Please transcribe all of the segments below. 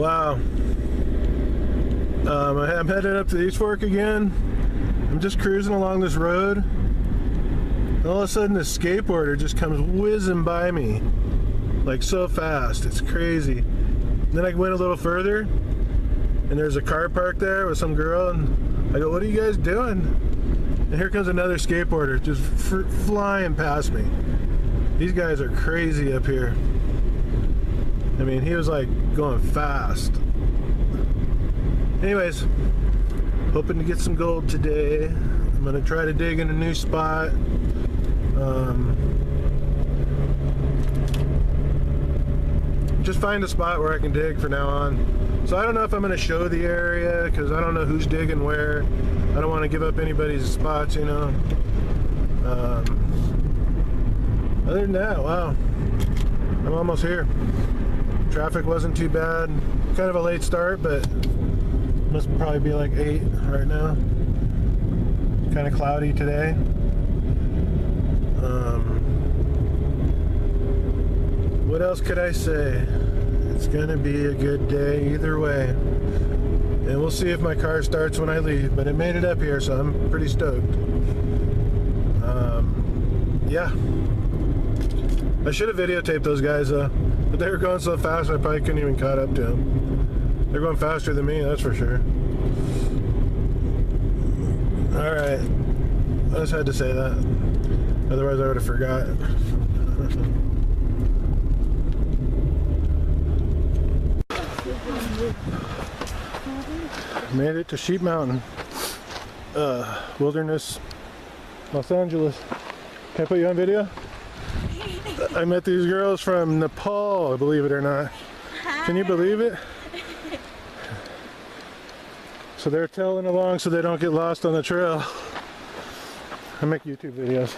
Wow. I'm headed up to the East Fork again. I'm just cruising along this road. And all of a sudden this skateboarder just comes whizzing by me. Like so fast. It's crazy. And then I went a little further and there's a car parked there with some girl and I go, what are you guys doing? And here comes another skateboarder just flying past me. These guys are crazy up here. I mean, he was like going fast. Anyways, hoping to get some gold today. I'm gonna try to dig in a new spot. Just find a spot where I can dig for now on. So I don't know if I'm gonna show the area because I don't know who's digging where. I don't want to give up anybody's spots, you know. Other than that, wow, I'm almost here. Traffic wasn't too bad. Kind of a late start, but must probably be like 8 right now. Kind of cloudy today. What else could I say? It's gonna be a good day either way. And we'll see if my car starts when I leave, but it made it up here, so I'm pretty stoked. Yeah. I should have videotaped those guys though, but they were going so fast I probably couldn't even caught up to them. They're going faster than me, that's for sure. Alright, I just had to say that, otherwise I would have forgot. Made it to Sheep Mountain, Wilderness, Los Angeles. Can I put you on video? I met these girls from Nepal, believe it or not. Hi. Can you believe it? So they're tailing along so they don't get lost on the trail. I make YouTube videos.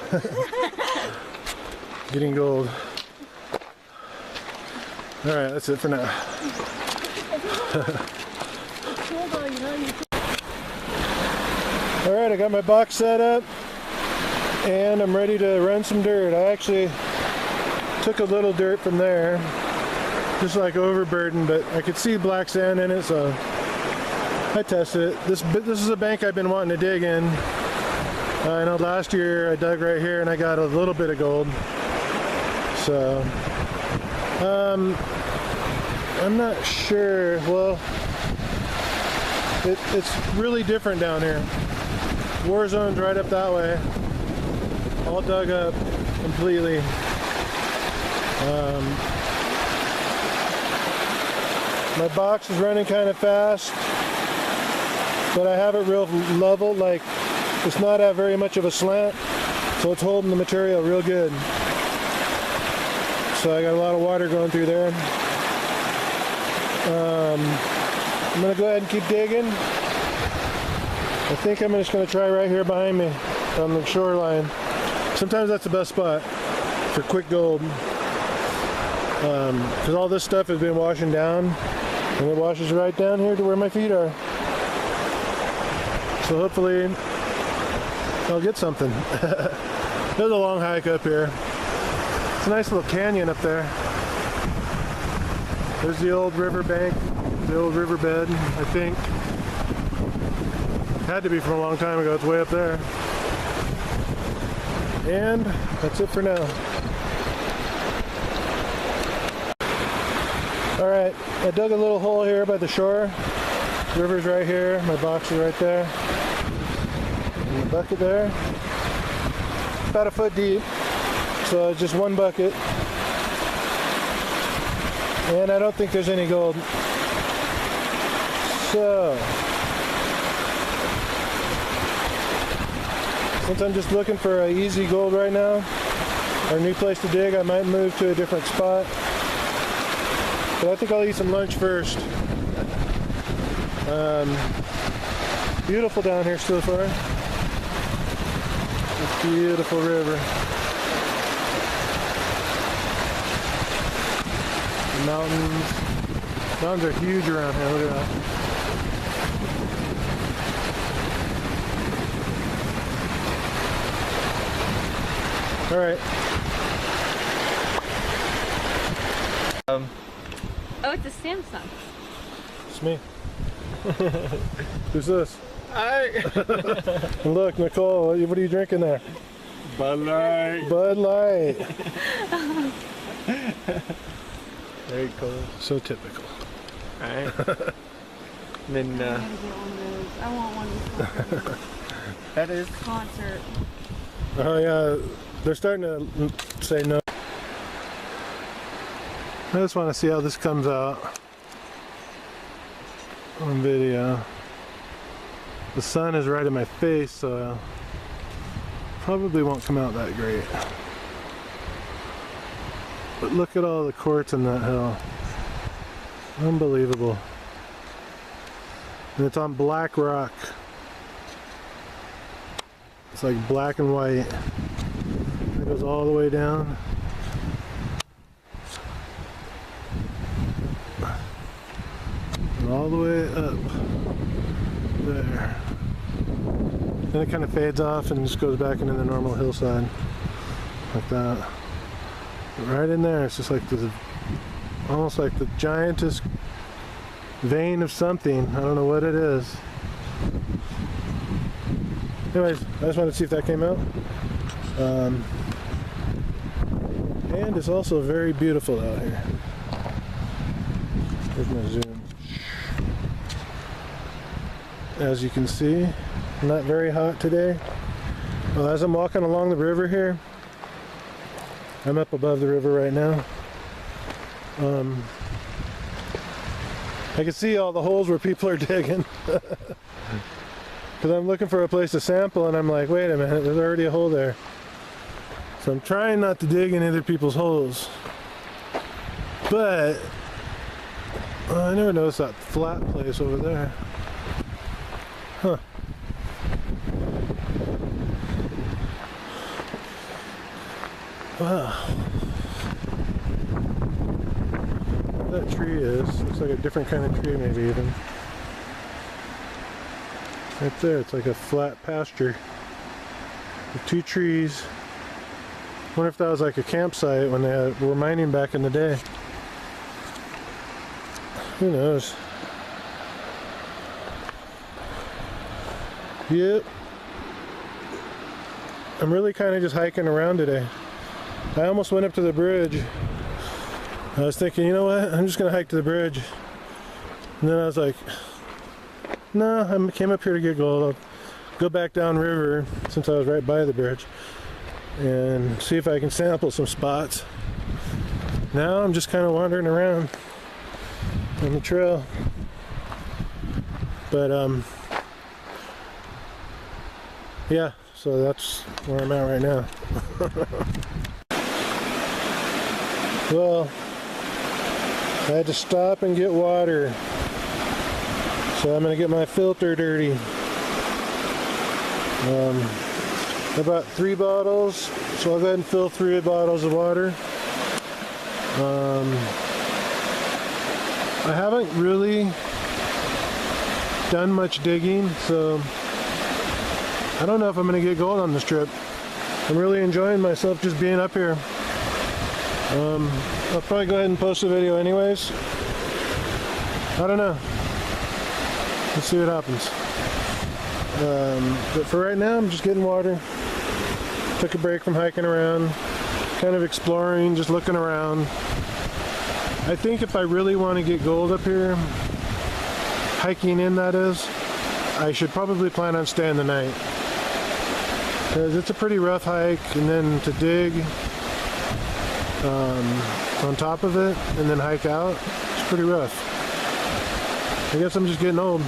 Getting gold. Alright, that's it for now. Alright, I got my box set up and I'm ready to run some dirt. I actually took a little dirt from there, just like overburden, but I could see black sand in it, so I tested it. This is a bank I've been wanting to dig in. I know last year I dug right here and I got a little bit of gold. So, I'm not sure. Well, it's really different down here. War zone's right up that way, all dug up completely. My box is running kind of fast, but I have it real level, like it's not at very much of a slant, so it's holding the material real good. So I got a lot of water going through there. I'm going to go ahead and keep digging. I think I'm just going to try right here behind me on the shoreline. Sometimes that's the best spot for quick gold. Because all this stuff has been washing down, and it washes right down here to where my feet are. So hopefully I'll get something. There's a long hike up here. It's a nice little canyon up there. There's the old river bank, the old riverbed, I think. Had to be from a long time ago. It's way up there. And that's it for now. Alright, I dug a little hole here by the shore. The river's right here, my box is right there. And the bucket there. About a foot deep, so just one bucket. And I don't think there's any gold. So, since I'm just looking for an easy gold right now, or a new place to dig, I might move to a different spot. But I think I'll eat some lunch first. Beautiful down here so far. It's a beautiful river. The mountains. Mountains are huge around here, look at that. All right. Oh, it's a Samsung. It's me. Who's this? Hi. And look, Nicole, what are you drinking there? Bud Light. Bud Light. Very cool. So typical. Alright. Then, I gotta get one of those. I want one of these that is. concert. Oh yeah, they're starting to say no. I just want to see how this comes out on video. The sun is right in my face, so probably won't come out that great. But look at all the quartz in that hill. Unbelievable. And it's on black rock. It's like black and white. It goes all the way down. And all the way up there. Then it kind of fades off and just goes back into the normal hillside. Like that. But right in there, it's just like this, almost like the giantest vein of something. I don't know what it is. Anyways, I just wanted to see if that came out. And it's also very beautiful out here. Here's my zoom. As you can see, not very hot today. Well, as I'm walking along the river here, I'm up above the river right now. I can see all the holes where people are digging. Because I'm looking for a place to sample and I'm like, wait a minute, there's already a hole there. So I'm trying not to dig in other people's holes. But I never noticed that flat place over there. Huh. Wow. What that tree is, looks like a different kind of tree maybe even. Right there, it's like a flat pasture with two trees. Wonder if that was like a campsite when they were mining back in the day. Who knows? Yep. I'm really kind of just hiking around today. I almost went up to the bridge. I was thinking, you know what? I'm just gonna hike to the bridge. And then I was like, no, I came up here to get gold. I'll go back down river since I was right by the bridge and see if I can sample some spots. Now I'm just kind of wandering around on the trail. But yeah, so that's where I'm at right now. Well, I had to stop and get water. So I'm gonna get my filter dirty. I bought 3 bottles, so I'll go ahead and fill 3 bottles of water. I haven't really done much digging, so I don't know if I'm gonna get gold on this trip. I'm really enjoying myself just being up here. I'll probably go ahead and post a video anyways. I don't know. Let's see what happens. But for right now, I'm just getting water. Took a break from hiking around, kind of exploring, just looking around. I think if I really want to get gold up here, hiking in that is, I should probably plan on staying the night. Because it's a pretty rough hike, and then to dig on top of it, and then hike out, it's pretty rough. I guess I'm just getting old.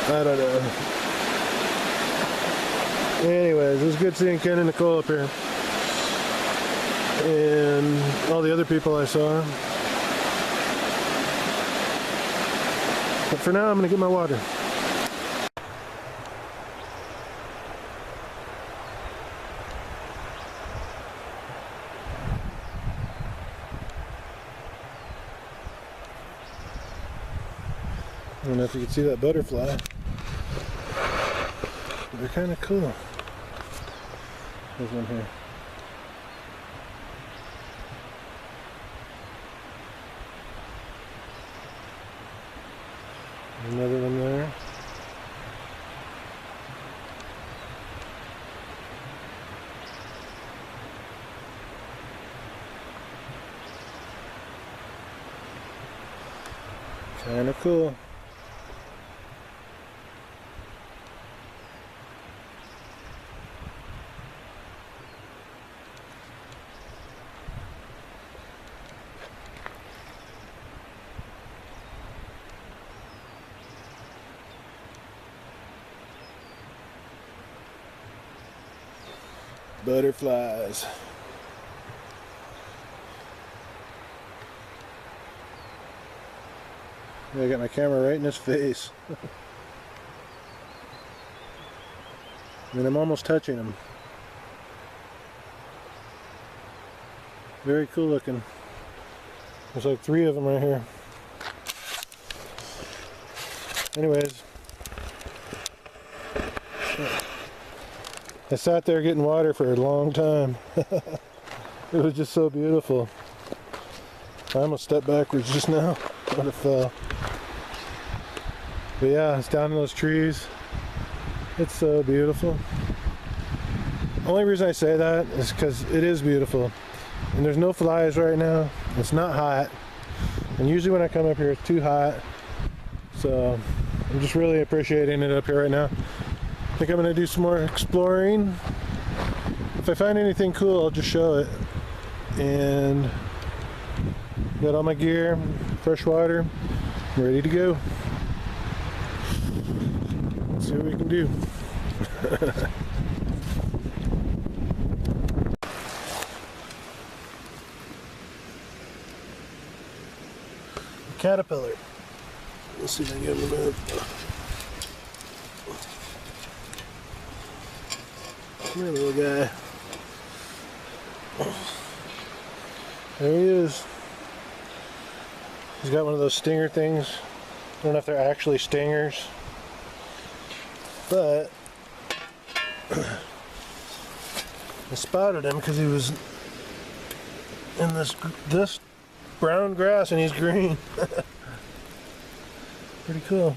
I don't know. Anyways, it was good seeing Ken and Nicole up here. And all the other people I saw. But for now, I'm going to get my water. I don't know if you can see that butterfly. They're kind of cool. There's one here. Another one there. Kind of cool. Butterflies. I got my camera right in his face. I mean, I'm almost touching him. Very cool looking. There's like 3 of them right here. Anyways, I sat there getting water for a long time. It was just so beautiful. I almost stepped backwards just now. I would have fell. But yeah, it's down in those trees. It's so beautiful. Only reason I say that is because it is beautiful. And there's no flies right now. It's not hot. And usually when I come up here, it's too hot. So I'm just really appreciating it up here right now. I think I'm going to do some more exploring. If I find anything cool, I'll just show it. And got all my gear, fresh water, ready to go. Let's see what we can do. Caterpillar. Let's see if I can get him to move. Come here, little guy. There he is. He's got one of those stinger things. I don't know if they're actually stingers, but I spotted him because he was in this brown grass and he's green. Pretty cool.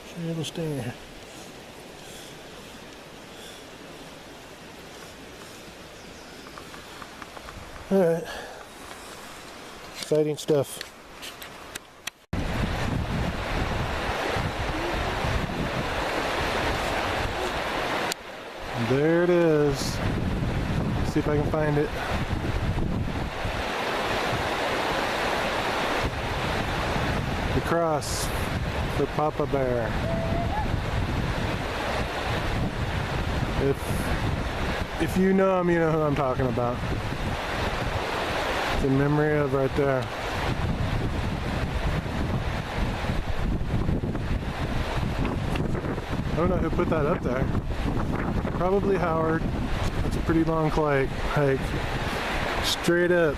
Show you a little stinger. Alright. Exciting stuff. And there it is. Let's see if I can find it. The cross for Papa Bear. If you know him, you know who I'm talking about. It's in memory of right there. I don't know who put that up there. Probably Howard. That's a pretty long hike. Straight up.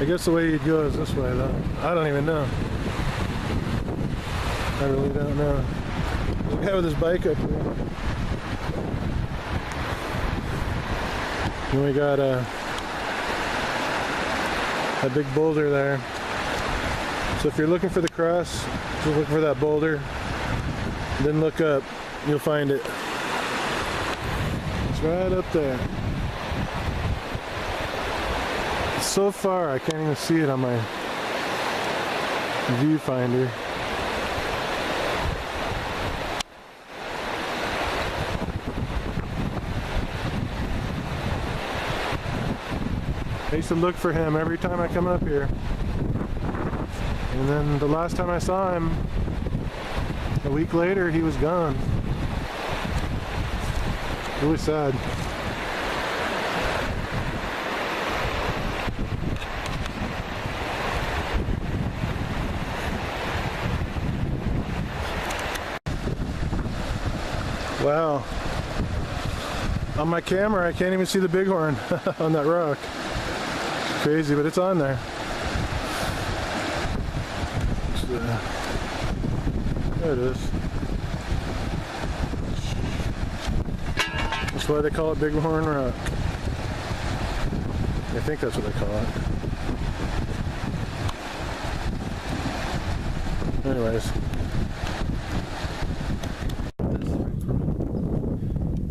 I guess the way you'd go is this way though. I don't even know. I really don't know. There's a guy with his bike up here. And we got a big boulder there. So if you're looking for the cross, just look for that boulder. Then look up, you'll find it. It's right up there. It's so far I can't even see it on my viewfinder. I used to look for him every time I come up here. And then the last time I saw him, a week later, he was gone. Really sad. Wow. On my camera, I can't even see the bighorn on that rock. It's crazy, but it's on there. There it is. That's why they call it Bighorn Rock. I think that's what they call it. Anyways.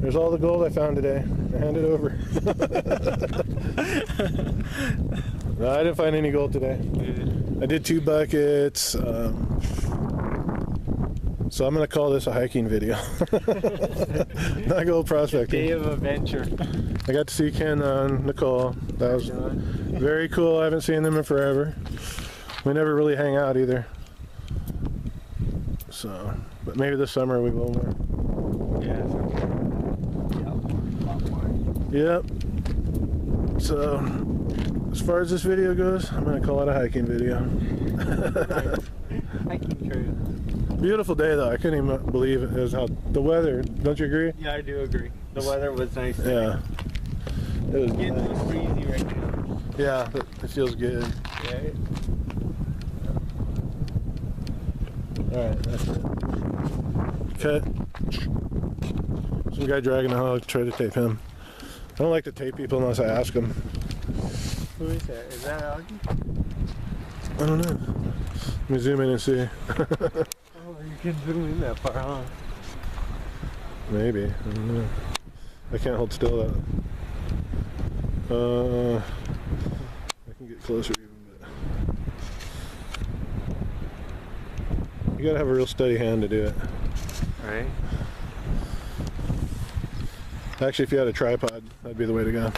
There's all the gold I found today. I hand it over. No, I didn't find any gold today. I did 2 buckets. So I'm gonna call this a hiking video. Not gold prospecting. Day of adventure. I got to see Ken and Nicole. That was very cool. I haven't seen them in forever. We never really hang out either. So, but maybe this summer we will more. Yeah. Yep. So, as far as this video goes, I'm gonna call it a hiking video. Hiking trail. Beautiful day though. I couldn't even believe it was how the weather. Don't you agree? Yeah, I do agree. The weather was nice. Yeah. It was Getting a nice. little breezy right now. Yeah, it feels good. Yeah. Alright, that's it. Cut. Some guy dragging a hog, try to tape him. I don't like to tape people unless I ask them. Who is that? Is that Augie? I don't know. Let me zoom in and see. Oh, you can zoom in that far, huh? Maybe. I don't know. I can't hold still though. I can get closer even, but you gotta have a real steady hand to do it. Right. Actually, if you had a tripod, that'd be the way to go.